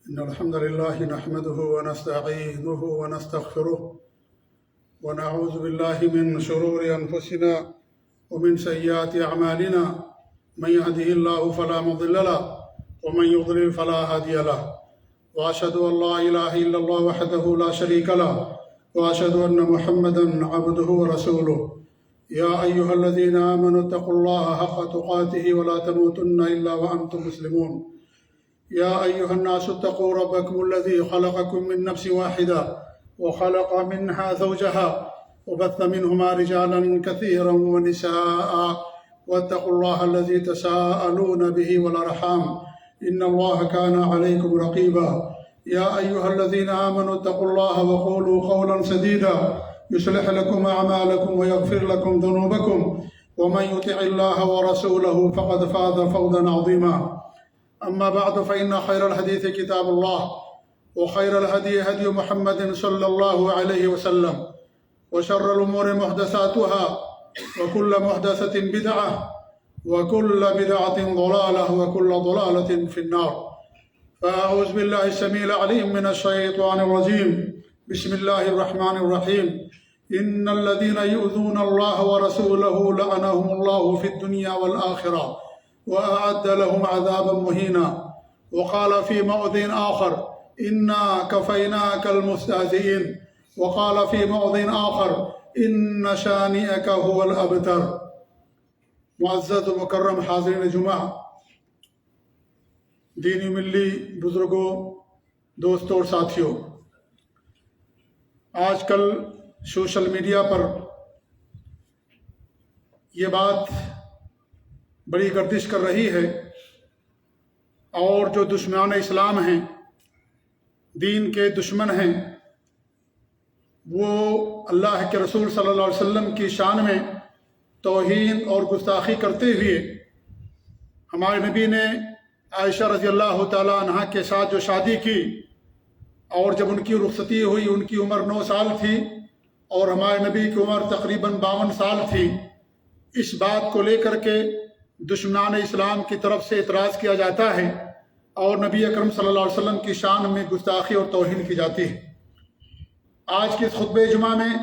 إن الحمد لله نحمده ونستعينه ونستغفره ونعوذ بالله من شرور أنفسنا ومن سيئات أعمالنا. من يهده الله فلا مضل له ومن يضلل فلا هادي له، وأشهد أن لا إله إلا الله وحده لا شريك له، وأشهد أن محمدا عبده ورسوله. يا أيها الذين آمنوا اتقوا الله حق تقاته ولا تموتن إلا وأنتم مسلمون. يا أيها الناس اتقوا ربكم الذي خلقكم من نفس واحدة وخلق منها زوجها وبث منهما رجالا كثيرا ونساء، واتقوا الله الذي تساءلون به والأرحام إن الله كان عليكم رقيبا. يا أيها الذين آمنوا اتقوا الله وقولوا قولا سديدا يصلح لكم أعمالكم ويغفر لكم ذنوبكم، ومن يطع الله ورسوله فقد فاز فوزا عظيما. أما بعد، فإن خير الحديث كتاب الله، وخير الهدي هدي محمد صلى الله عليه وسلم، وشر الأمور محدثاتها، وكل محدثة بدعة، وكل بدعة ضلالة، وكل ضلالة في النار. فأعوذ بالله السميع العليم من الشيطان الرجيم. بسم الله الرحمن الرحيم. إن الذين يؤذون الله ورسوله لعنهم الله في الدنيا والآخرة وأعد لهم عذابا مهينا. وقال في موضع آخر: إنا كفيناك المستهزئين. وقال في موضع آخر: إن شانئك هو الأبتر. معزز و مکرم حاضرین جمعہ، دینی ملی بزرگوں، دوستوں اور ساتھیوں، آج کل سوشل میڈیا پر یہ بات بڑی گردش کر رہی ہے، اور جو دشمنان اسلام ہیں، دین کے دشمن ہیں، وہ اللہ کے رسول صلی اللہ علیہ وسلم کی شان میں توہین اور گستاخی کرتے ہوئے ہمارے نبی نے عائشہ رضی اللہ تعالی عنہا کے ساتھ جو شادی کی، اور جب ان کی رخصتی ہوئی ان کی عمر 9 سال تھی اور ہمارے نبی کی عمر تقریباً 52 سال تھی، اس بات کو لے کر کے دشمنان اسلام کی طرف سے اعتراض کیا جاتا ہے اور نبی اکرم صلی اللہ علیہ وسلم کی شان میں گستاخی اور توہین کی جاتی ہے۔ آج کے اس خطبہ جمعہ میں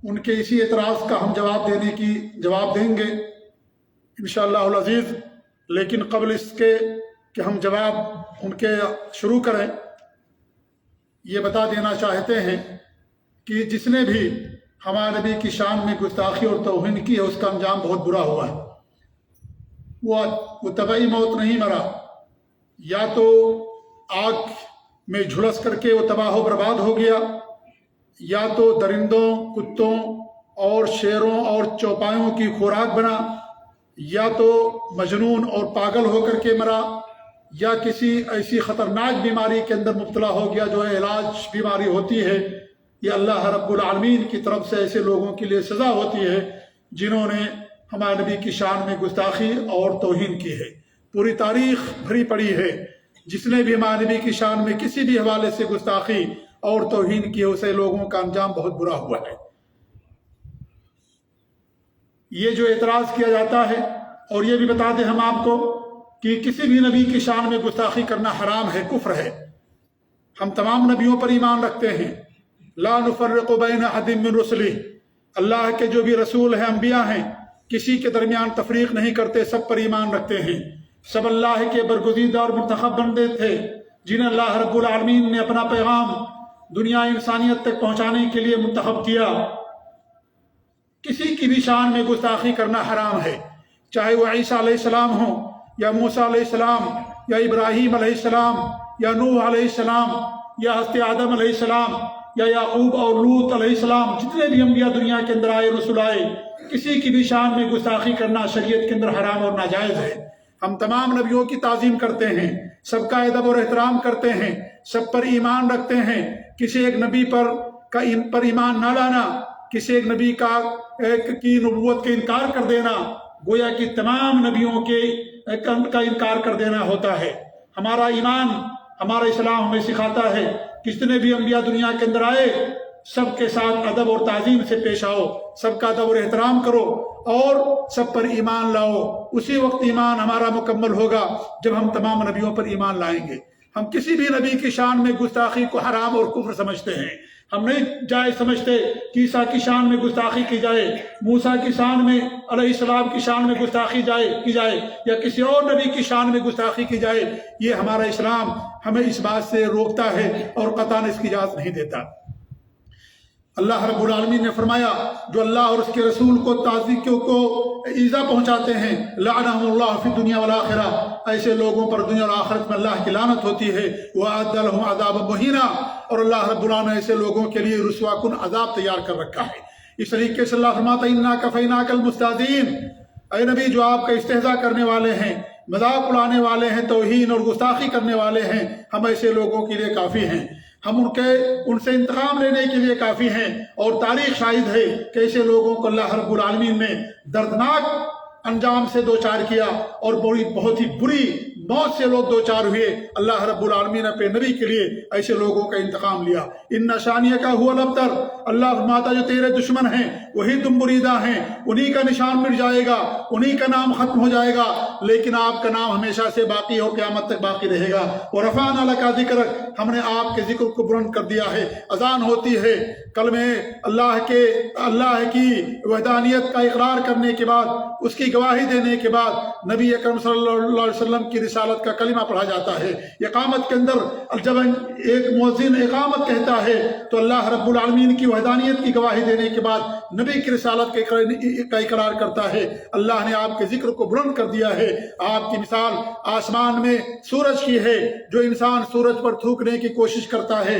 ان کے اسی اعتراض کا ہم جواب دیں گے انشاءاللہ العزیز۔ لیکن قبل اس کے کہ ہم جواب ان کے شروع کریں، یہ بتا دینا چاہتے ہیں کہ جس نے بھی ہمارے نبی کی شان میں گستاخی اور توہین کی ہے، اس کا انجام بہت برا ہوا ہے۔ وہ طبعی موت نہیں مرا، یا تو آگ میں جھلس کر کے وہ تباہ و برباد ہو گیا، یا تو درندوں، کتوں اور شیروں اور چوپایوں کی خوراک بنا، یا تو مجنون اور پاگل ہو کر کے مرا، یا کسی ایسی خطرناک بیماری کے اندر مبتلا ہو گیا جو علاج بیماری ہوتی ہے۔ یہ اللہ رب العالمین کی طرف سے ایسے لوگوں کے لیے سزا ہوتی ہے جنہوں نے ہمارے نبی کی شان میں گستاخی اور توہین کی ہے۔ پوری تاریخ بھری پڑی ہے، جس نے بھی ہمارے نبی کی شان میں کسی بھی حوالے سے گستاخی اور توہین کی، اسے لوگوں کا انجام بہت برا ہوا ہے۔ یہ جو اعتراض کیا جاتا ہے، اور یہ بھی بتا دیں ہم آپ کو کہ کسی بھی نبی کی شان میں گستاخی کرنا حرام ہے، کفر ہے۔ ہم تمام نبیوں پر ایمان رکھتے ہیں، لا نفرق بین احد من رسلہ، اللہ کے جو بھی رسول ہیں، انبیاء ہیں، کسی کے درمیان تفریق نہیں کرتے، سب پر ایمان رکھتے ہیں۔ سب اللہ کے برگزیدہ اور منتخب بندے تھے جنہیں اللہ رب العالمین نے اپنا پیغام دنیا انسانیت تک پہنچانے کے لیے منتخب کیا۔ کسی کی بھی شان میں گستاخی کرنا حرام ہے، چاہے وہ عیسیٰ علیہ السلام ہوں، یا موسیٰ علیہ السلام، یا ابراہیم علیہ السلام، یا نوح علیہ السلام، یا حضرت آدم علیہ السلام، یا یعقوب اور لوط علیہ السلام، جتنے بھی انبیاء دنیا کے اندر آئے، رسول آئے، کسی کی بھی شان میں گستاخی کرنا شریعت کے اندر حرام اور ناجائز ہے۔ ہم تمام نبیوں کی تعظیم کرتے ہیں، سب کا ادب اور احترام کرتے ہیں، سب پر ایمان رکھتے ہیں۔ کسی ایک نبی پر ایمان نہ لانا، کسی ایک نبی کی نبوت کے انکار کر دینا، گویا کہ تمام نبیوں کا انکار کر دینا ہوتا ہے۔ ہمارا ایمان، ہمارا اسلام ہمیں سکھاتا ہے کہ جتنے بھی انبیاء دنیا کے اندر آئے، سب کے ساتھ ادب اور تعظیم سے پیش آؤ، سب کا ادب اور احترام کرو، اور سب پر ایمان لاؤ۔ اسی وقت ایمان ہمارا مکمل ہوگا جب ہم تمام نبیوں پر ایمان لائیں گے۔ ہم کسی بھی نبی کی شان میں گستاخی کو حرام اور کفر سمجھتے ہیں۔ ہم نہیں جائز سمجھتے کہ عیسیٰ کی شان میں گستاخی کی جائے، موسیٰ کی شان میں علیہ السلام کی شان میں گستاخی کی جائے یا کسی اور نبی کی شان میں گستاخی کی جائے۔ یہ ہمارا اسلام ہمیں اس بات سے روکتا ہے اور قطعاً اس کی اجازت نہیں دیتا۔ اللہ رب العالمین نے فرمایا جو اللہ اور اس کے رسول کو تعظیم کو ایذا پہنچاتے ہیں، لعنہم اللہ فی الدنیا والآخرہ، ایسے لوگوں پر دنیا اور آخرت میں اللہ کی لعنت ہوتی ہے۔ وَأَعَدَّ لَهُمْ عَذَابًا مُهِينًا، اور اللہ رب العالمین نے ایسے لوگوں کے لیے رسوا کن عذاب تیار کر رکھا ہے۔ اس طریقے سے اللہ فرماتا ہے اِنَّا كَفَيْنَاكَ الْمُسْتَهْزِئِينَ، اے نبی جو آپ کا استہزاء کرنے والے ہیں، مذاق اڑانے والے ہیں، توہین اور گستاخی کرنے والے ہیں، ہم ایسے لوگوں کے لیے کافی ہیں، ہم ان سے انتقام لینے کے لیے کافی ہیں۔ اور تاریخ شاہد ہے کہ ایسے لوگوں کو اللہ رب العالمین نے دردناک انجام سے دوچار کیا اور بہت ہی بری موت سے لوگ دوچار ہوئے۔ اللہ رب العالمین نے اپنے نبی کے لیے ایسے لوگوں کا انتقام لیا۔ ان شانیہ کا ہوا الابتر، اللہ فرماتا جو تیرے دشمن ہیں وہی تم بریدہ ہیں، انہی کا نشان مٹ جائے گا، انہی کا نام ختم ہو جائے گا، لیکن آپ کا نام ہمیشہ سے باقی ہو، قیامت تک باقی رہے گا۔ ورفعنا لک ذکرک، ہم نے آپ کے ذکر کو بلند کر دیا ہے۔ اذان ہوتی ہے، کلمہ اللہ کی وحدانیت کا اقرار کرنے کے بعد، اس کی گواہی دینے کے بعد نبی اکرم صلی اللہ علیہ وسلم کی رسالت کا کلمہ پڑھا جاتا ہے۔ اقامت کے اندر جب ایک مؤذن اقامت کہتا ہے تو اللہ رب العالمین کی وحدانیت کی گواہی دینے کے بعد نبی کی رسالت کا اقرار کرتا ہے۔ اللہ نے آپ کے ذکر کو بلند کر دیا ہے۔ آپ کی مثال آسمان میں سورج کی ہے، جو انسان سورج پر تھوکنے کی کوشش کرتا ہے،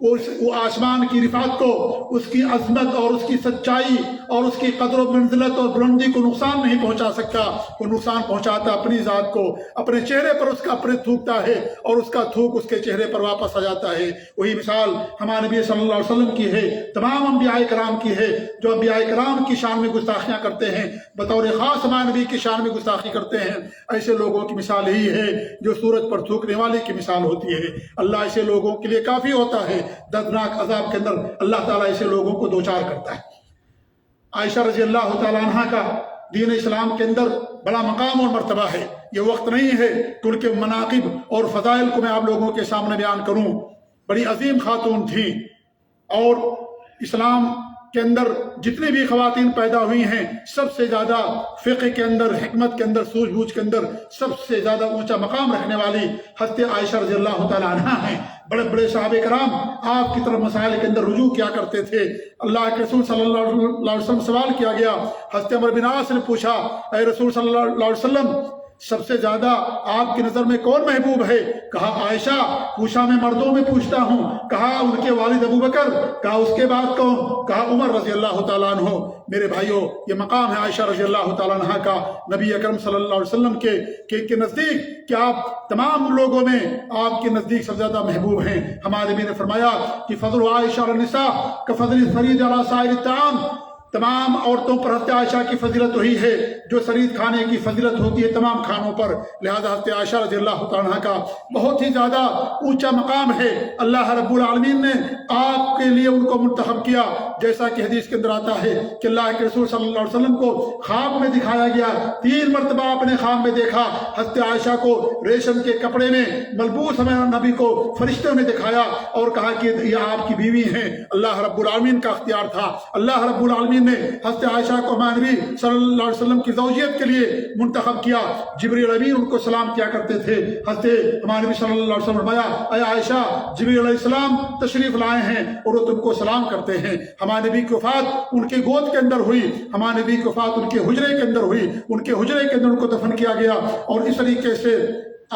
وہ آسمان کی رفعت کو، اس کی عظمت اور اس کی سچائی اور اس کی قدر و منزلت اور بلندی کو نقصان نہیں پہنچا سکتا۔ وہ نقصان پہنچاتا اپنی ذات کو، اپنے چہرے پر اس کا اپنے تھوکتا ہے اور اس کا تھوک اس کے چہرے پر واپس آ جاتا ہے۔ وہی مثال ہمارے نبی صلی اللہ علیہ وسلم کی ہے، تمام انبیاء کرام کی ہے۔ جو انبیاء کرام کی شان میں گستاخیاں کرتے ہیں، بطور خاص ہمارے نبی کی شان میں گستاخی کرتے ہیں، ایسے لوگوں کی مثال یہی ہے جو سورج پر تھوکنے والے کی مثال ہوتی ہے۔ اللہ ایسے لوگوں کے لیے کافی ہوتا ہے، دردناک عذاب کے اندر اللہ تعالیٰ ایسے لوگوں کو دوچار کرتا ہے۔ عائشہ رضی اللہ تعالیٰ عنہ کا دین اسلام کے اندر بڑا مقام اور مرتبہ ہے۔ یہ وقت نہیں ہے کہ ان کے مناقب اور فضائل کو میں آپ لوگوں کے سامنے بیان کروں۔ بڑی عظیم خاتون تھیں، اور اسلام کے اندر جتنی بھی خواتین پیدا ہوئی ہیں، سب سے زیادہ فقہ کے اندر، حکمت کے اندر، سوجھ بوجھ کے اندر سب سے زیادہ اونچا مقام رکھنے والی حضرت عائشہ رضی اللہ تعالیٰ عنہ ہیں۔ بڑے بڑے صحابہ کرام آپ کی طرف مسائل کے اندر رجوع کیا کرتے تھے۔ اللہ کے رسول صلی اللہ علیہ وسلم سوال کیا گیا، حضرت عمر بن عاص نے پوچھا، اے رسول صلی اللہ علیہ وسلم سب سے زیادہ آپ کی نظر میں کون محبوب ہے؟ کہا عائشہ۔ پوچھا میں مردوں میں پوچھتا ہوں، کہا ان کے والد ابو بکر، کہا اس کے بعد کون؟ کہا عمر رضی اللہ تعالیٰ عنہ۔ میرے بھائیوں، یہ مقام ہے عائشہ رضی اللہ تعالیٰ عنہ کا نبی اکرم صلی اللہ علیہ وسلم کے نزدیک، کہ آپ تمام لوگوں میں آپ کے نزدیک سب سے زیادہ محبوب ہیں۔ ہمارے نبی نے فرمایا کہ فضل عائشہ علی النساء کفضل الثرید علی سائر الطعام، تمام عورتوں پر حضرت عائشہ کی فضیلت وہی ہے جو سرید کھانے کی فضیلت ہوتی ہے تمام کھانوں پر۔ لہذا حضرت عائشہ رضی اللہ تعالیٰ عنہ کا بہت ہی زیادہ اونچا مقام ہے۔ اللہ رب العالمین نے آپ کے لیے ان کو منتخب کیا، جیسا کہ حدیث کے اندر آتا ہے کہ اللہ کے رسول صلی اللہ علیہ وسلم کو خواب میں دکھایا گیا، 3 مرتبہ آپ نے خواب میں دیکھا حضرت عائشہ کو ریشم کے کپڑے میں ملبوس ہمیں نبی کو فرشتوں نے دکھایا اور کہا کہ یہ آپ کی بیوی ہیں۔ اللہ رب العالمین کا اختیار تھا۔ اللہ رب العالمین نے حضرت عائشہ کو ہمارے نبی صلی اللہ علیہ وسلم کی زوجیت کے لیے منتخب کیا۔ جبریل امین ان کو سلام کیا کرتے تھے۔ حضرت ہمارے نبی صلی اللہ علیہ وسلم فرمایا، اے عائشہ جبریل علیہ السلام تشریف لائے ہیں اور وہ تم کو سلام کرتے ہیں۔ ہمارے نبی کی وفات ان کے گود کے اندر ہوئی، ہمارے نبی کی وفات ان کے حجرے کے اندر ہوئی، ان کے حجرے کے اندر ان کو دفن کیا گیا، اور اس طریقے سے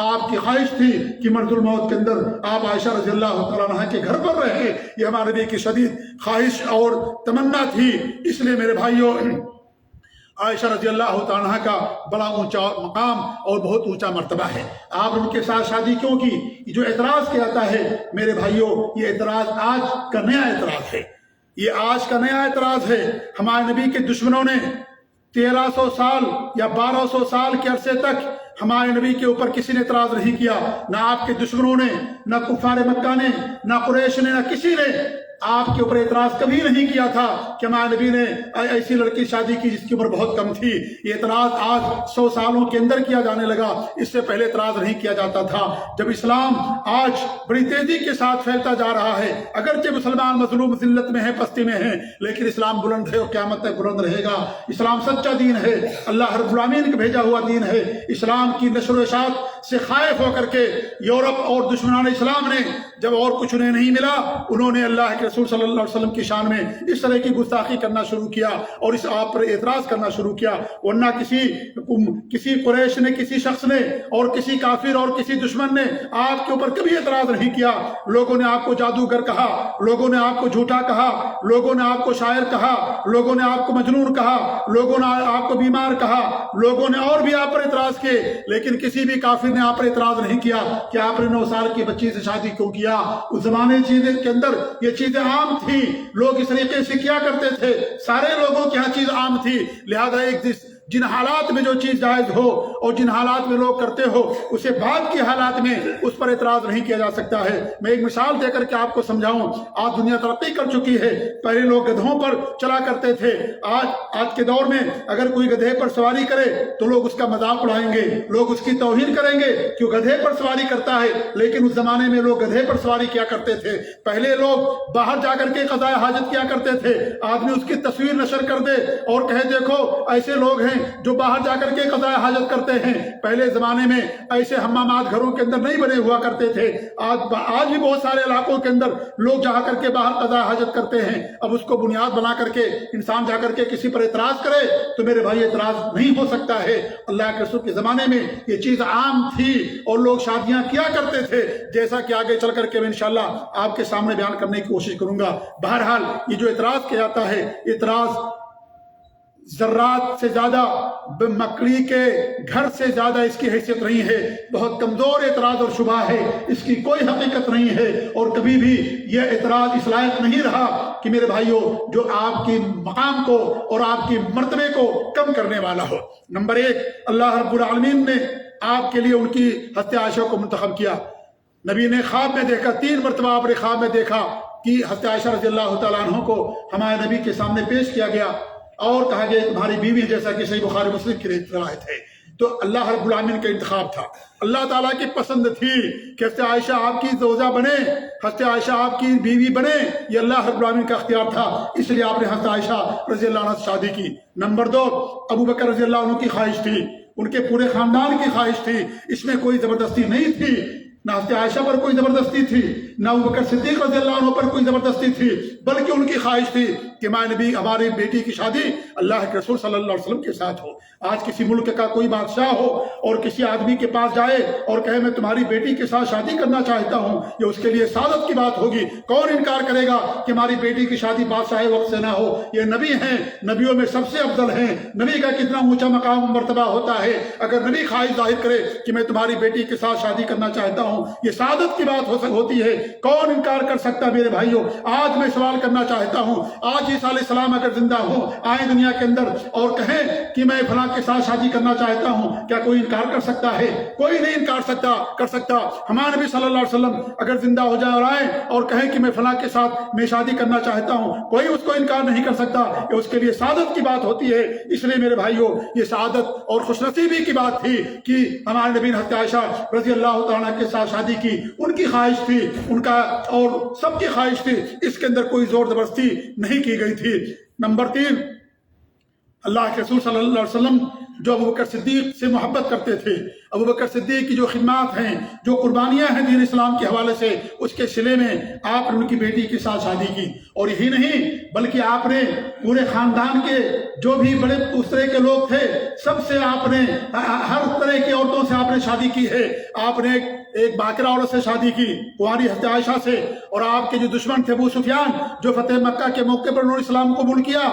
آپ کی خواہش تھی کہ مرض الموت کے اندر آپ عائشہ رضی اللہ تعالیٰ عنہ کے گھر پر رہے۔ یہ ہمارے نبی کی شدید خواہش اور تمنا تھی۔ اس لیے میرے بھائیوں، عائشہ رضی اللہ تعالیٰ عنہ کا بڑا اونچا مقام اور بہت اونچا مرتبہ ہے۔ آپ نے ان کے ساتھ شادی کیوں کی؟ جو اعتراض کیا جاتا ہے میرے بھائیوں، یہ اعتراض آج کا نیا اعتراض ہے، یہ آج کا نیا اعتراض ہے۔ ہمارے نبی کے دشمنوں نے 1300 سال یا 1200 سال کے عرصے تک ہمارے نبی کے اوپر کسی نے اعتراض نہیں کیا، نہ آپ کے دشمنوں نے، نہ کفار مکہ نے، نہ قریش نے، نہ کسی نے آپ کے اوپر اعتراض کبھی نہیں کیا تھا کہ ہمارے نبی نے ایسی لڑکی شادی کی جس کی عمر بہت کم تھی. یہ اعتراض آج 100 سالوں کے اندر کیا جانے لگا. اس سے پہلے اعتراض نہیں کیا جاتا تھا. جب اسلام آج بڑی تیزی کے ساتھ پھیلتا جا رہا ہے، اگرچہ مسلمان مظلوم ذلت میں ہیں، پستی میں ہیں، لیکن اسلام بلند ہے اور قیامت تک بلند رہے گا. اسلام سچا دین ہے، اللہ رب العالمین کا بھیجا ہوا دین ہے. اسلام کی نشر و اشاعت سے خائف ہو کر کے یورپ اور دشمنان اسلام نے جب اور کچھ انہیں نہیں ملا، انہوں نے اللہ کے رسول صلی اللہ علیہ وسلم کی شان میں اس طرح کی گستاخی کرنا شروع کیا اور اس آپ پر اعتراض کرنا شروع کیا. ورنہ کسی قریش نے، کسی شخص نے اور کسی کافر اور کسی دشمن نے آپ کے اوپر کبھی اعتراض نہیں کیا. لوگوں نے آپ کو جادوگر کہا، لوگوں نے آپ کو جھوٹا کہا، لوگوں نے آپ کو شاعر کہا، لوگوں نے آپ کو مجنون کہا، لوگوں نے آپ کو بیمار کہا، لوگوں نے اور بھی آپ پر اعتراض کیے، لیکن کسی بھی کافر نے آپ پر اعتراض نہیں کیا کہ آپ نے 9 سال کی بچی سے شادی کیوں کیا. اس زمانے کے اندر یہ چیزیں عام تھی، لوگ اس طریقے سے کیا کرتے تھے، سارے لوگوں کی ہر چیز عام تھی. لہذا جن حالات میں جو چیز جائز ہو اور جن حالات میں لوگ کرتے ہو، اسے بعد کے حالات میں اس پر اعتراض نہیں کیا جا سکتا ہے. میں ایک مثال دے کر کے آپ کو سمجھاؤں. آج دنیا ترقی کر چکی ہے. پہلے لوگ گدھوں پر چلا کرتے تھے. آج کے دور میں اگر کوئی گدھے پر سواری کرے تو لوگ اس کا مذاق اڑائیں گے، لوگ اس کی توہین کریں گے کہ وہ گدھے پر سواری کرتا ہے. لیکن اس زمانے میں لوگ گدھے پر سواری کیا کرتے تھے. پہلے لوگ باہر جا کر کے قضاء حاجت کیا کرتے تھے. آدمی اس کی تصویر نشر کر دے اور کہے دیکھو ایسے لوگ ہیں جو باہر جا کر کے قضاء حاجت کرتے ہیں. پہلے زمانے میں ایسے حمامات گھروں کے اندر نہیں بنے ہوا کرتے تھے. آج بھی بہت سارے علاقوں کے اندر لوگ جا کر کے باہر قضاء حاجت کرتے ہیں. اب اس کو بنیاد بنا کر کے انسان جا کر کے کسی پر اعتراض کرے تو میرے بھائی اعتراض نہیں ہو سکتا ہے. اللہ کے رسول کے زمانے میں یہ چیز عام تھی اور لوگ شادیاں کیا کرتے تھے، جیسا کہ آگے چل کر کے میں انشاءاللہ آپ کے سامنے بیان کرنے کی کوشش کروں گا. بہرحال یہ جو اعتراض کیا جاتا ہے، اعتراض ذرات سے زیادہ، مکڑی کے گھر سے زیادہ اس کی حیثیت نہیں ہے. بہت کمزور اعتراض اور شبہ ہے، اس کی کوئی حقیقت نہیں ہے اور کبھی بھی یہ اعتراض اس لائق نہیں رہا کہ میرے بھائیوں جو آپ کی مقام کو اور آپ کی مرتبے کو کم کرنے والا ہو. نمبر 1، اللہ رب العالمین نے آپ کے لیے ان کی حضرت عائشہ کو منتخب کیا. نبی نے خواب میں دیکھا، 3 مرتبہ آپ نے خواب میں دیکھا کہ حضرت عائشہ رضی اللہ تعالیٰ عنہ کو ہمارے نبی کے سامنے پیش کیا گیا اور کہا گیا تمہاری بیوی، جیسا کہ صحیح بخاری مسلم کی روایت ہے. تو اللہ رب العالمین کا انتخاب تھا، اللہ تعالیٰ کی پسند تھی کہ حضرت عائشہ آپ کی زوجہ بنے، حضرت عائشہ آپ کی بیوی بنے. یہ اللہ رب العالمین کا اختیار تھا، اس لیے آپ نے حضرت عائشہ رضی اللہ عنہ سے شادی کی. نمبر 2، ابو بکر رضی اللہ عنہ کی خواہش تھی، ان کے پورے خاندان کی خواہش تھی. اس میں کوئی زبردستی نہیں تھی، نہ حضرت عائشہ پر کوئی زبردستی تھی، نہ ابو بکر صدیق رضی اللہ عنہ پر کوئی زبردستی تھی، بلکہ ان کی خواہش تھی کہ ہمارے نبی، ہماری بیٹی کی شادی اللہ کے رسول صلی اللہ علیہ وسلم کے ساتھ ہو. آج کسی ملک کا کوئی بادشاہ ہو اور کسی آدمی کے پاس جائے اور کہے میں تمہاری بیٹی کے ساتھ شادی کرنا چاہتا ہوں، یہ اس کے لیے سعادت کی بات ہوگی. کون انکار کرے گا کہ ہماری بیٹی کی شادی بادشاہ وقت سے نہ ہو؟ یہ نبی ہیں، نبیوں میں سب سے افضل ہیں. نبی کا کتنا اونچا مقام مرتبہ ہوتا ہے. اگر نبی خواہش ظاہر کرے کہ میں تمہاری بیٹی کے ساتھ شادی کرنا چاہتا ہوں، یہ سعادت کی بات ہوتی ہے. کون انکار کر سکتا میرے بھائیوں؟ آج میں سوال کرنا چاہتا ہوں، آج عیسیٰ علیہ السلام اگر زندہ ہوں، آئیں دنیا کے اندر اور کہیں کہ میں فلاں کے ساتھ شادی کرنا چاہتا ہوں، کیا کوئی انکار کر سکتا ہے؟ کوئی نہیں انکار کر سکتا. ہمارے نبی صلی اللہ علیہ وسلم اگر زندہ ہو جائے اور آئیں اور کہیں کہ میں فلاں کے ساتھ میں شادی کرنا چاہتا ہوں، کوئی اس کو انکار نہیں کر سکتا. یہ اس کے لیے سعادت کی بات ہوتی ہے. اس لیے میرے بھائیوں یہ سعادت اور خوش نصیبی کی بات تھی کہ ہمارے نبی نے حضرت عائشہ رضی اللہ تعالیٰ کے ساتھ شادی کی. ان کی خواہش تھی، ان کا اور سب کی خواہش تھی. اس کے اندر کوئی زور زبردستی نہیں کی گئی تھی. نمبر 3، اللہ کے رسول صلی اللہ علیہ وسلم جو ابو بکر صدیق سے محبت کرتے تھے، ابو بکر صدیق کی جو خدمات ہیں، جو قربانیاں ہیں دین اسلام کے حوالے سے، اس کے صلے میں آپ نے ان کی بیٹی کے ساتھ شادی کی. اور یہی نہیں بلکہ آپ نے پورے خاندان کے جو بھی بڑے اس طرح کے لوگ تھے، سب سے آپ نے ہر طرح کی عورتوں سے آپ نے شادی کی ہے. آپ نے ایک باقرہ عورت سے شادی کی، کنواری حضرت عائشہ سے. اور آپ کے جو دشمن تھے ابو سفیان، جو فتح مکہ کے موقع پر انہوں نے اسلام قبول کیا،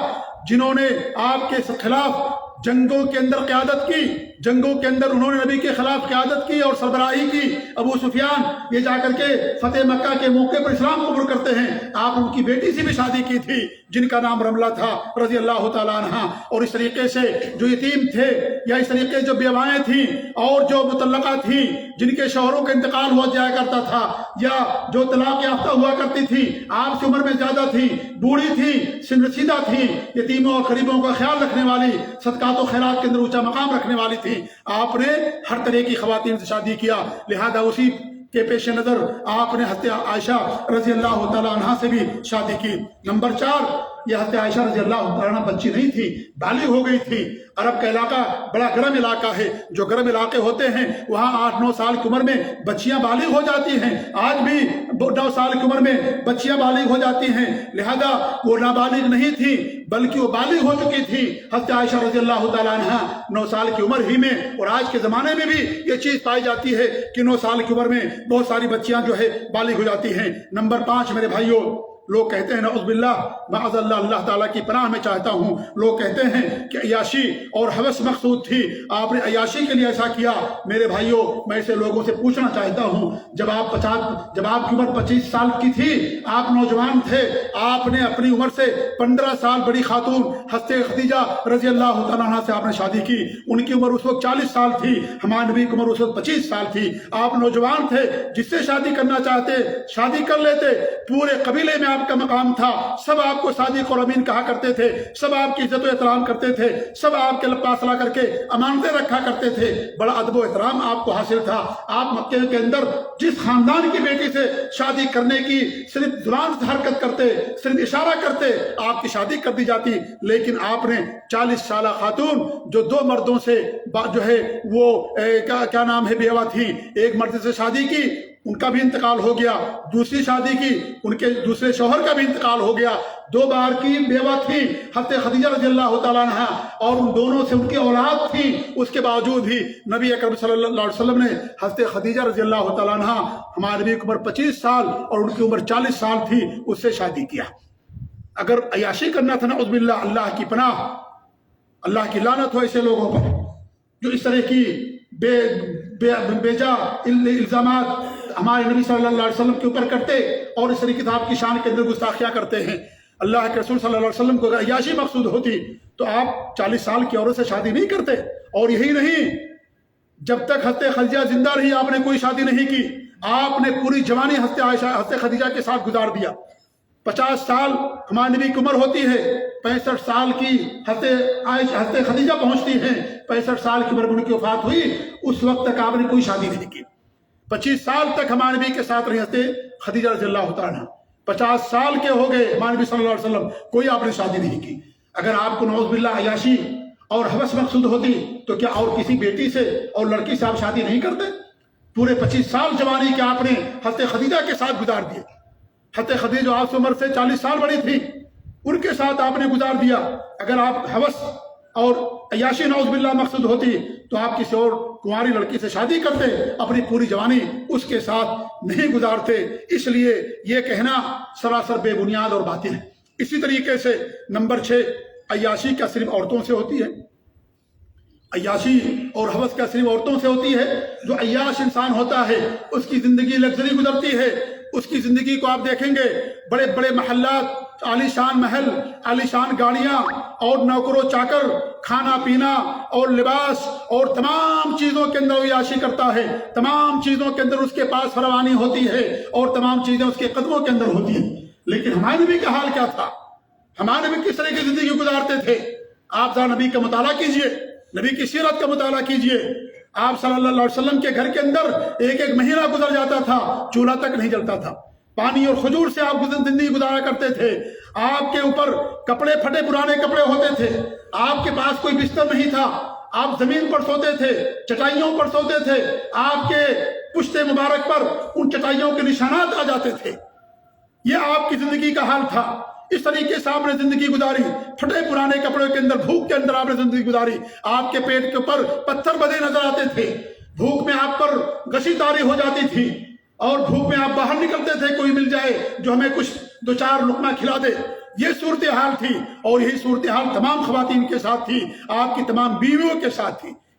جنہوں نے آپ کے خلاف جنگوں کے اندر قیادت کی، جنگوں کے اندر انہوں نے نبی کے خلاف قیادت کی اور سربراہی کی. ابو سفیان یہ جا کر کے فتح مکہ کے موقع پر اسلام قبول کرتے ہیں. آپ ان کی بیٹی سے بھی شادی کی تھی جن کا نام رملہ تھا رضی اللہ تعالیٰ عنہ. اور اس طریقے سے جو یتیم تھے یا اس طریقے جو بیوائیں تھیں اور جو مطلقہ تھیں جن کے شوہروں کا انتقال ہوا جایا کرتا تھا یا جو طلاق یافتہ ہوا کرتی تھی، آپ سے عمر میں زیادہ تھی، بوڑھی تھی، سن رسیدہ تھی، یتیموں اور غریبوں کا خیال رکھنے والی، صدقات و خیرات کے اندر اونچا مقام رکھنے والی تھی، آپ نے ہر طرح کی خواتین سے شادی کیا. لہذا اسی کے پیش نظر آپ نے حضرت عائشہ رضی اللہ تعالیٰ عنہ سے بھی شادی کی. نمبر 4، یہ حضرت عائشہ رضی اللہ تعالیٰ عنہ بچی نہیں تھی، بالغ ہو گئی تھی. عرب کا علاقہ بڑا گرم علاقہ ہے. جو گرم علاقے ہوتے ہیں وہاں 8-9 سال کی عمر میں بچیاں بالغ ہو جاتی ہیں. آج بھی 9 سال کی عمر میں بچیاں بالغ ہو جاتی ہیں. لہذا وہ نابالغ نہیں تھی بلکہ وہ بالغ ہو چکی تھی. حضرت عائشہ رضی اللہ تعالیٰ عنہ 9 سال کی عمر ہی میں، اور آج کے زمانے میں بھی یہ چیز پائی جاتی ہے کہ 9 سال کی عمر میں بہت ساری بچیاں جو ہے بالغ ہو جاتی ہیں. نمبر 5 میرے بھائیوں، لوگ کہتے ہیں نعوذ باللہ معاذ اللہ، اللہ تعالیٰ کی پناہ میں چاہتا ہوں، لوگ کہتے ہیں کہ عیاشی اور ہوس مقصود تھی، آپ نے عیاشی کے لیے ایسا کیا. میرے بھائیوں، میں ایسے لوگوں سے پوچھنا چاہتا ہوں، جب آپ کی عمر 25 سال کی تھی، آپ نوجوان تھے، آپ نے اپنی عمر سے 15 سال بڑی خاتون حضرت خدیجہ رضی اللہ تعالیٰ عنہ سے آپ نے شادی کی. ان کی عمر اس وقت 40 سال تھی، ہمارے نبی کی عمر اس وقت 25 سال تھی. آپ نوجوان تھے، جس سے شادی کرنا چاہتے شادی کر لیتے. پورے قبیلے میں آپ کا مقام تھا، سب آپ کو صادق اور امین کہا کرتے تھے، سب آپ کی عزت و احترام کرتے تھے، سب آپ کے پاس لا کر کے امانتیں رکھا کرتے تھے. بڑا ادب و احترام آپ کو حاصل تھا. آپ مکے کے اندر جس خاندان کی بیٹی سے شادی کرنے کی صرف زبان سے حرکت کرتے، صرف اشارہ کرتے، آپ کی شادی کر دی جاتی. لیکن آپ نے 40 سالہ خاتون جو 2 مردوں سے جو ہے وہ کیا نام ہے بیوہ تھی، ایک مرد سے شادی کی، ان کا بھی انتقال ہو گیا، دوسری شادی کی، ان کے دوسرے شوہر کا بھی انتقال ہو گیا. 2 بار کی بیوہ تھی حضرت خدیجہ رضی اللہ تعالیٰ عنہ، اور ان دونوں سے ان کی اولاد تھی. اس کے باوجود بھی نبی اکرم صلی اللہ علیہ وسلم نے حضرت خدیجہ رضی اللہ تعالیٰ عنہ، ہمارے نبی کی عمر 25 سال اور ان کی عمر 40 سال تھی، اس سے شادی کیا. اگر عیاشی کرنا تھا نعوذ باللہ، اللہ کی پناہ، اللہ کی لعنت ہو ایسے لوگوں پر جو اس طرح کی بیجا الزامات ہمارے نبی صلی اللہ علیہ وسلم کے اوپر کرتے اور اس طرح کتاب کی شان کے اندر گستاخیاں کرتے ہیں. اللہ کے رسول صلی اللہ علیہ وسلم کو اگر عیاشی مقصود ہوتی تو آپ 40 سال کی عورت سے شادی نہیں کرتے. اور یہی نہیں، جب تک حضرت خدیجہ زندہ رہی آپ نے کوئی شادی نہیں کی. آپ نے پوری جوانی حضرت خدیجہ کے ساتھ گزار دیا. 50 سال ہمارے نبی کی عمر ہوتی ہے، 65 سال کی حضرت خدیجہ پہنچتی ہیں، 65 سال کی عمر میں ان کی وفات ہوئی. اس وقت تک آپ نے کوئی شادی نہیں کی. 25 سال تک ہمارے نبی کے ساتھ رہی حضرت خدیجہ رضی اللہ تعالیٰ. 50 سال کے ہو گئے ہمارے نبی صلی اللہ علیہ وسلم، کوئی آپ نے شادی نہیں کی. اگر آپ کو نعوذ باللہ عیاشی اور ہوس مقصود ہوتی تو کیا اور کسی بیٹی سے اور لڑکی سے آپ شادی نہیں کرتے؟ پورے 25 سال جوانی کے آپ نے حضرت خدیجہ کے ساتھ گزار دیے. حضرت خدیجہ آپ سے عمر سے 40 سال بڑی تھی، ان کے ساتھ آپ نے گزار دیا. اگر آپ ہوس اور عیاشی نعوذ باللہ مقصود ہوتی تو آپ کسی اور کنواری لڑکی سے شادی کرتے، اپنی پوری جوانی اس کے ساتھ نہیں گزارتے. اس لیے یہ کہنا سراسر بے بنیاد اور باطل ہے. اسی طریقے سے نمبر 6، عیاشی کیا صرف عورتوں سے ہوتی ہے؟ عیاشی اور ہوس کیا صرف عورتوں سے ہوتی ہے؟ جو عیاش انسان ہوتا ہے اس کی زندگی لگژری گزرتی ہے. اس کی زندگی کو آپ دیکھیں گے، بڑے بڑے محلات، عالی شان محل، عالی شان گاڑیاں اور نوکر و چاکر، کھانا پینا اور لباس اور تمام چیزوں کے اندر عیاشی کرتا ہے. تمام چیزوں کے اندر اس کے پاس فراوانی ہوتی ہے اور تمام چیزیں اس کے قدموں کے اندر ہوتی ہیں. لیکن ہمارے نبی کا حال کیا تھا؟ ہمارے نبی کس طرح کی زندگی گزارتے تھے؟ آپ ذرا نبی کا مطالعہ کیجئے، نبی کی سیرت کا مطالعہ کیجئے. آپ صلی اللہ علیہ وسلم کے گھر کے اندر ایک مہینہ گزر جاتا تھا، چولہا تک نہیں جلتا تھا. پانی اور کھجور سے آپ زندگی گزارا کرتے تھے. آپ کے اوپر کپڑے پھٹے پرانے کپڑے ہوتے تھے. آپ کے پاس کوئی بستر نہیں تھا. آپ زمین پر سوتے تھے، چٹائیوں پر سوتے تھے. آپ کے پشت مبارک پر ان چٹائیوں کے نشانات آ جاتے تھے. یہ آپ کی زندگی کا حال تھا. اس طریقے سے آپ نے زندگی گزاری. پھٹے پرانے کپڑوں کے اندر، بھوک کے اندر آپ نے زندگی گزاری. آپ کے پیٹ کے اوپر پتھر بدے نظر آتے تھے. بھوک میں آپ پر غشی طاری ہو جاتی تھی اور بھوک میں آپ باہر نکلتے تھے، کوئی مل جائے جو ہمیں کچھ 2-4 لقمہ کھلا دے. یہ صورتحال تھی اور یہی صورتحال تمام خواتین کے ساتھ تھی، آپ کی تمام بیویوں کے ساتھ تھی.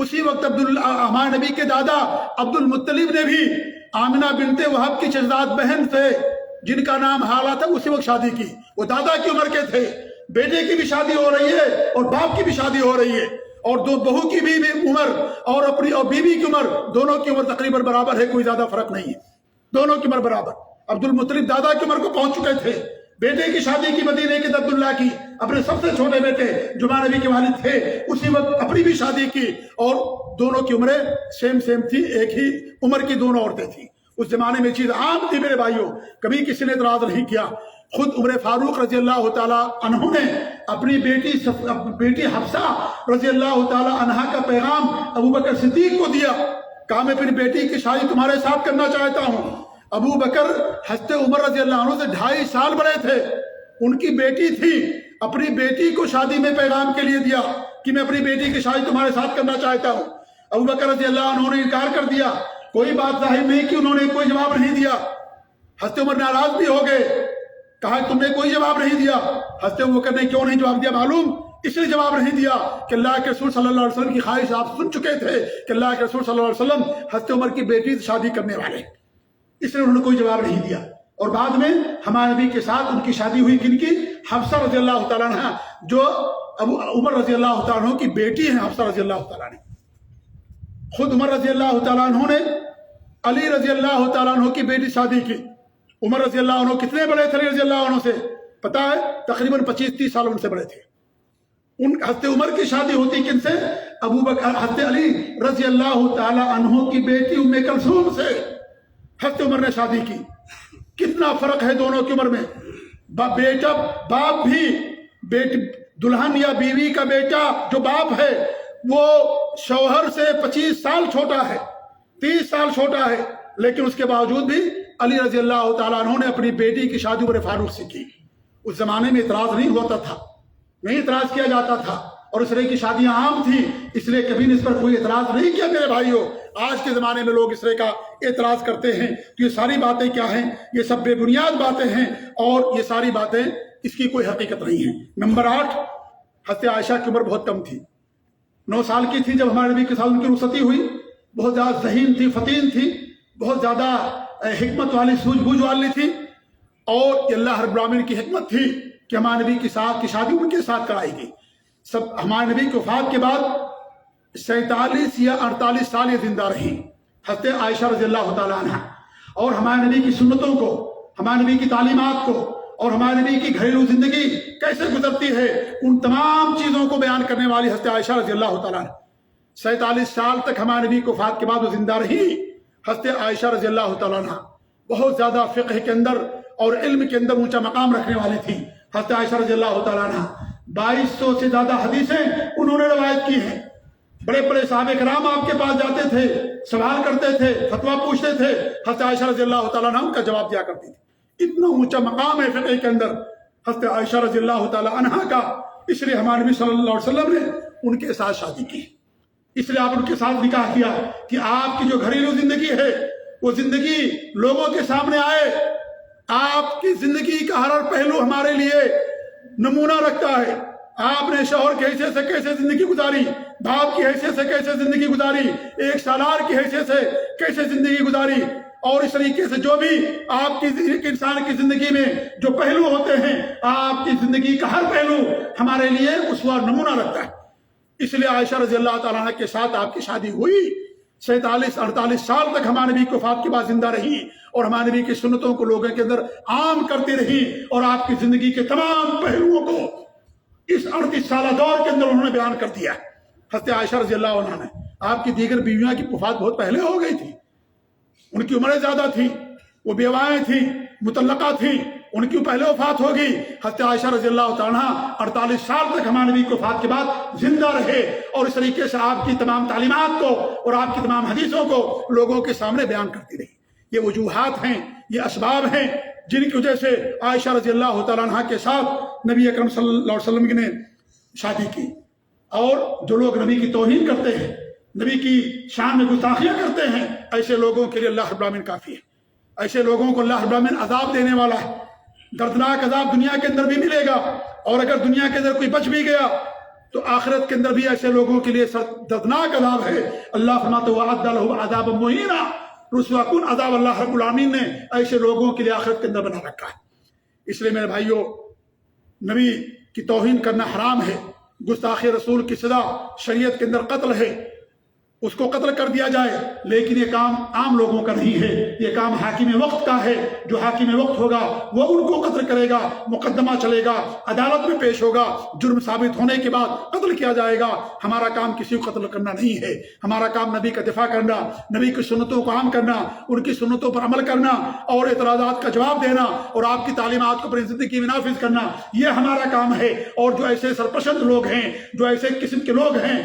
اسی وقت ہمارے نبی کے دادا عبد المطلب نے بھی آمنہ بنت وہب کی چچزاد بہن سے جن کا نام حالہ تھا اسی وقت شادی کی. وہ دادا کی عمر کے تھے. بیٹے کی بھی شادی ہو رہی ہے اور باپ کی بھی شادی ہو رہی ہے, اور دو بہو کی بھی عمر اور اپنی اور بیوی کی عمر, دونوں کی عمر تقریباً برابر ہے, کوئی زیادہ فرق نہیں ہے, دونوں کی عمر برابر. عبد المطلب دادا کی عمر کو پہنچ چکے تھے. بیٹے کی شادی کی مدینے کے عبداللہ کی, اپنے سب سے چھوٹے بیٹے جو ہمارے نبی کے والد تھے اسی وقت اپنی بھی شادی کی, اور دونوں کی عمریں سیم تھی, ایک ہی عمر کی دونوں عورتیں تھیں. اس زمانے میں چیز عام تھی میرے بھائیوں, کبھی کسی نے اعتراض نہیں کیا. خود عمر فاروق رضی اللہ تعالیٰ عنہ نے اپنی بیٹی حفصہ رضی اللہ تعالیٰ عنہ کا پیغام ابو بکر صدیق کو دیا, کہا میں اپنی بیٹی کی شادی تمہارے ساتھ کرنا چاہتا ہوں. ابو بکر حضرت عمر رضی اللہ عنہ سے 2.5 سال بڑے تھے, ان کی بیٹی تھی, اپنی بیٹی کو شادی میں پیغام کے لیے دیا کہ میں اپنی بیٹی کی شادی تمہارے ساتھ کرنا چاہتا ہوں. ابو بکر رضی اللہ عنہ نے انکار کر دیا, کوئی بات ظاہر نہیں کی, انہوں نے کوئی جواب نہیں دیا. حضرت عمر ناراض بھی ہو گئے, کہا تم نے کوئی جواب نہیں دیا. حضرت ابو بکر نے کیوں نہیں جواب دیا معلوم؟ اس لیے جواب نہیں دیا کہ اللہ کے رسول صلی اللہ علیہ وسلم کی خواہش آپ سن چکے تھے کہ اللہ کے رسول صلی اللہ علیہ وسلم حضرت عمر کی بیٹی سے شادی کرنے والے, اس لیے انہوں نے کوئی جواب نہیں دیا. اور بعد میں ہمارے نبی کے ساتھ ان کی شادی ہوئی, کن کی؟ حفصہ رضی اللہ تعالیٰ عنہ, جو عمر رضی اللہ تعالیٰ عنہ کی بیٹی ہیں. حفصہ رضی اللہ تعالیٰ عنہ, خود عمر رضی اللہ تعالیٰ عنہ نے علی رضی اللہ تعالیٰ عنہ کی بیٹی شادی کی. عمر رضی اللہ عنہ کتنے بڑے تھے علی رضی اللہ عنہ سے؟ پتا ہے, تقریباً 25-30 سال ان سے بڑے تھے. حضرت عمر کی شادی ہوتی کن سے؟ ابو بکر حضرت علی رضی اللہ تعالیٰ عنہ کی بیٹی ام کلثوم سے حضرت عمر نے شادی کی. کتنا فرق ہے دونوں کی عمر میں. بیٹا باپ بھی دلہن یا بیوی کا بیٹا جو باپ ہے وہ شوہر سے 25 سال چھوٹا ہے, 30 سال چھوٹا ہے, لیکن اس کے باوجود بھی علی رضی اللہ تعالیٰ عنہ نے اپنی بیٹی کی شادی عمر فاروق سے کی. اس زمانے میں اعتراض نہیں ہوتا تھا, نہیں اعتراض کیا جاتا تھا, اور اس طرح کی شادیاں عام تھیں, اس لیے کبھی اس پر کوئی اعتراض نہیں کیا میرے بھائیوں. آج کے زمانے میں لوگ اس طرح کا اعتراض کرتے ہیں تو یہ ساری باتیں کیا ہیں؟ یہ سب بے بنیاد باتیں ہیں, اور یہ ساری باتیں اس کی کوئی حقیقت نہیں ہے. نمبر 8, حضرت عائشہ کی عمر بہت کم تھی, 9 سال کی تھی جب ہمارے نبی کے ساتھ ان کی رخصتی ہوئی. بہت زیادہ ذہین تھی, فطین تھی, بہت زیادہ حکمت والی, سوجھ بوجھ والی تھی, اور یہ اللہ رب العالمین کی حکمت تھی کہ ہمارے نبی کی شادی ان کے ساتھ کرائی گئی. ہمارے نبی کی وفات کے بعد 47 یا 48 سال یہ زندہ رہی حضرت عائشہ رضی اللہ تعالیٰ عنہ, اور ہمارے نبی کی سنتوں کو, ہمارے نبی کی تعلیمات کو, اور ہمارے نبی کی گھریلو زندگی کیسے گزرتی ہے, ان تمام چیزوں کو بیان کرنے والی حضرت عائشہ رضی اللہ تعالیٰ عنہ. 47 سال تک ہمارے نبی کی وفات کے بعد وہ زندہ رہی. حضرت عائشہ رضی اللہ تعالیٰ عنہ بہت زیادہ فقہ کے اندر اور علم کے اندر اونچا مقام رکھنے والی تھی. حضرت عائشہ رضی اللہ تعالیٰ عنہ 2200 سے زیادہ حدیثیں انہوں نے روایت کی ہیں. بڑے بڑے صحابہ کرام آپ کے پاس جاتے تھے, سوال کرتے تھے, فتویٰ پوچھتے تھے, حضرت عائشہ رضی اللہ تعالیٰ عنہ ان کا جواب دیا کرتی تھی. اتنا اونچا مقام ہے فقہ کے اندر حضرت عائشہ رضی اللہ تعالیٰ عنہ کا, اس لیے ہمارے نبی صلی اللہ علیہ وسلم نے ان کے ساتھ شادی کی. اس لیے آپ ان کے ساتھ نکاح کیا کہ آپ کی جو گھریلو زندگی ہے وہ زندگی لوگوں کے سامنے آئے. آپ کی زندگی کا ہر پہلو ہمارے لیے نمونہ رکھتا ہے. آپ نے شوہر کی حیثیت سے کیسے زندگی گزاری, باپ کی حیثیت سے کیسے زندگی گزاری, ایک سالار کی حیثیت سے کیسے زندگی گزاری, اور اس طریقے سے جو بھی آپ کی انسان کی زندگی میں جو پہلو ہوتے ہیں, آپ کی زندگی کا ہر پہلو ہمارے لیے اسوہ نمونہ رکھتا ہے. اس لیے عائشہ رضی اللہ تعالیٰ عنہ کے ساتھ آپ کی شادی ہوئی. 47-48 سال تک ہمارے نبی کی وفات کے بعد زندہ رہی, اور ہمارے نبی کی سنتوں کو لوگوں کے اندر عام کرتی رہی, اور آپ کی زندگی کے تمام پہلوؤں کو اس 38 سالہ دور کے اندر انہوں نے بیان کر دیا. حضرت عائشہ رضی اللہ عنہ نے, آپ کی دیگر بیویاں کی وفات بہت پہلے ہو گئی تھی, ان کی عمریں زیادہ تھیں, وہ بیوائیں تھیں, مطلقہ تھیں, ان کی پہلے وفات ہوگی. حضرت عائشہ رضی اللہ تعالیٰ 48 سال تک ہمارے نبی کی وفات کے بعد زندہ رہے, اور اس طریقے سے آپ کی تمام تعلیمات کو اور آپ کی تمام حدیثوں کو لوگوں کے سامنے بیان کرتی رہی. یہ وجوہات ہیں, یہ اسباب ہیں جن کی وجہ سے عائشہ رضی اللہ تعالیٰ عنہ کے ساتھ نبی اکرم صلی اللہ علیہ وسلم نے شادی کی. اور جو لوگ نبی کی توہین کرتے ہیں, نبی کی شان میں گستاخیاں کرتے ہیں, ایسے لوگوں کے لیے اللہ رب العالمین کافی ہے. ایسے لوگوں کو اللہ رب العالمین عذاب دینے والا ہے. دردناک عذاب دنیا کے اندر بھی ملے گا, اور اگر دنیا کے اندر کوئی بچ بھی گیا تو آخرت کے اندر بھی ایسے لوگوں کے لیے دردناک عذاب ہے۔ اللہ فرماتے وَأَعَدَّ لَهُمْ عَذَابًا مُهِينًا، رسوا کن عذاب اللہ رب العالمین نے ایسے لوگوں کے لیے آخرت کے اندر بنا رکھا ہے۔ اس لیے میرے بھائیوں، نبی کی توہین کرنا حرام ہے، گستاخی رسول کی سزا شریعت کے اندر قتل ہے، اس کو قتل کر دیا جائے، لیکن یہ کام عام لوگوں کا نہیں ہے، یہ کام حاکم وقت کا ہے۔ جو حاکم وقت ہوگا وہ ان کو قتل کرے گا، مقدمہ چلے گا، عدالت میں پیش ہوگا، جرم ثابت ہونے کے بعد قتل کیا جائے گا۔ ہمارا کام کسی کو قتل کرنا نہیں ہے، ہمارا کام نبی کا دفاع کرنا، نبی کی سنتوں کو عام کرنا، ان کی سنتوں پر عمل کرنا اور اعتراضات کا جواب دینا اور آپ کی تعلیمات کو اپنی زندگی میں نافذ کرنا، یہ ہمارا کام ہے۔ اور جو ایسے سرپسند لوگ ہیں، جو ایسے قسم کے لوگ ہیں،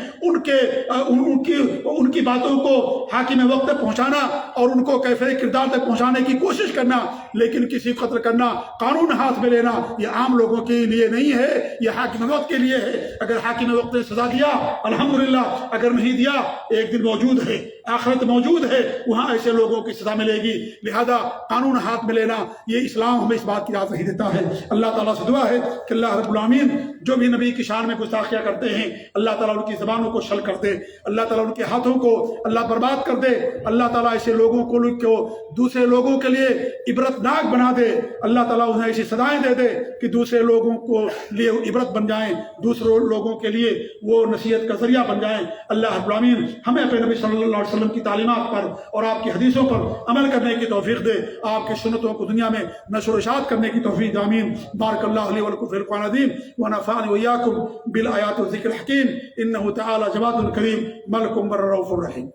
ان کی باتوں کو حاکم وقت تک پہنچانا اور ان کو کیفیت کردار تک پہنچانے کی کوشش کرنا، لیکن کسی کو قتل کرنا، قانون ہاتھ میں لینا، یہ عام لوگوں کے لیے نہیں ہے، یہ حاکم وقت کے لیے ہے۔ اگر حاکم وقت نے سزا دیا الحمدللہ، اگر نہیں دیا ایک دن موجود ہے، آخرت موجود ہے، وہاں ایسے لوگوں کی سزا ملے گی۔ لہذا قانون ہاتھ میں لینا، یہ اسلام ہمیں اس بات کی اجازت نہیں دیتا ہے۔ اللہ تعالیٰ سے دعا ہے کہ اللہ رب العالمین جو بھی نبی کی شان میں گستاخیاں کرتے ہیں، اللہ تعالیٰ ان کی زبانوں کو شل کر دے، اللہ تعالیٰ ان کے ہاتھوں کو اللہ برباد کر دے، اللہ تعالیٰ ایسے لوگوں کو دوسرے لوگوں کے لیے عبرت ناک بنا دے، اللہ تعالیٰ انہیں ایسی سزائیں دے دے کہ دوسرے لوگوں کو لیے عبرت بن جائیں، دوسرے لوگوں کے لیے وہ نصیحت کا ذریعہ بن جائیں۔ اللہ رب العالمین ہمیں اپنے نبی صلی اللہ علیہ وسلم کی تعلیمات پر اور آپ کی حدیثوں پر عمل کرنے کی توفیق دے، آپ کی سنتوں کو دنیا میں نشر و اشاعت کرنے کی توفیق۔ آمین۔ بارک اللہ لی ولکم فی القرآن العظیم ونفعني وإياكم بالآیات والذکر الحکیم، انہ تعالی جواد کریم ملک بر رؤوف الرحیم۔